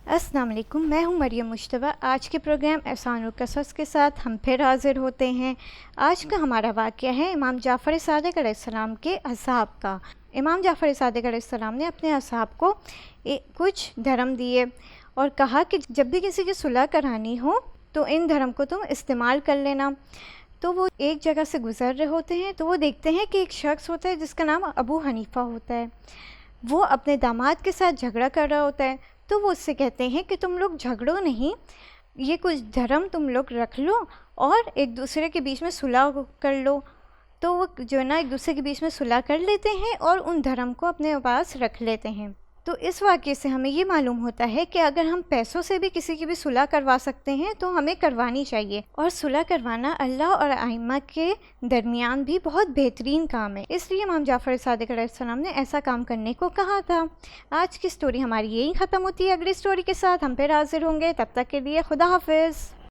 السلام علیکم، میں ہوں مریم مشتبہ۔ آج کے پروگرام احسان القصص کے ساتھ ہم پھر حاضر ہوتے ہیں۔ آج کا ہمارا واقعہ ہے امام جعفر صادق علیہ السلام کے اصحاب کا۔ امام جعفر صادق علیہ السلام نے اپنے اصحاب کو کچھ دھرم دیے اور کہا کہ جب بھی کسی کی صلح کرانی ہو تو ان دھرم کو تم استعمال کر لینا۔ تو وہ ایک جگہ سے گزر رہے ہوتے ہیں تو وہ دیکھتے ہیں کہ ایک شخص ہوتا ہے جس کا نام ابو حنیفہ ہوتا ہے۔ وہ اپنے داماد کے ساتھ جھگڑا کر رہا ہوتا ہے، تو وہ اس سے کہتے ہیں کہ تم لوگ جھگڑو نہیں، یہ کچھ دھرم تم لوگ رکھ لو اور ایک دوسرے کے بیچ میں صلح کر لو۔ تو وہ جو ہے نا ایک دوسرے کے بیچ میں صلح کر لیتے ہیں اور ان دھرم کو اپنے پاس رکھ لیتے ہیں۔ تو اس واقعے سے ہمیں یہ معلوم ہوتا ہے کہ اگر ہم پیسوں سے بھی کسی کی بھی صلح کروا سکتے ہیں تو ہمیں کروانی چاہیے، اور صلح کروانا اللہ اور ائمہ کے درمیان بھی بہت بہترین کام ہے، اس لیے امام جعفر صادق علیہ السلام نے ایسا کام کرنے کو کہا تھا۔ آج کی سٹوری ہماری یہی ختم ہوتی ہے، اگلی سٹوری کے ساتھ ہم پھر حاضر ہوں گے، تب تک کے لیے خدا حافظ۔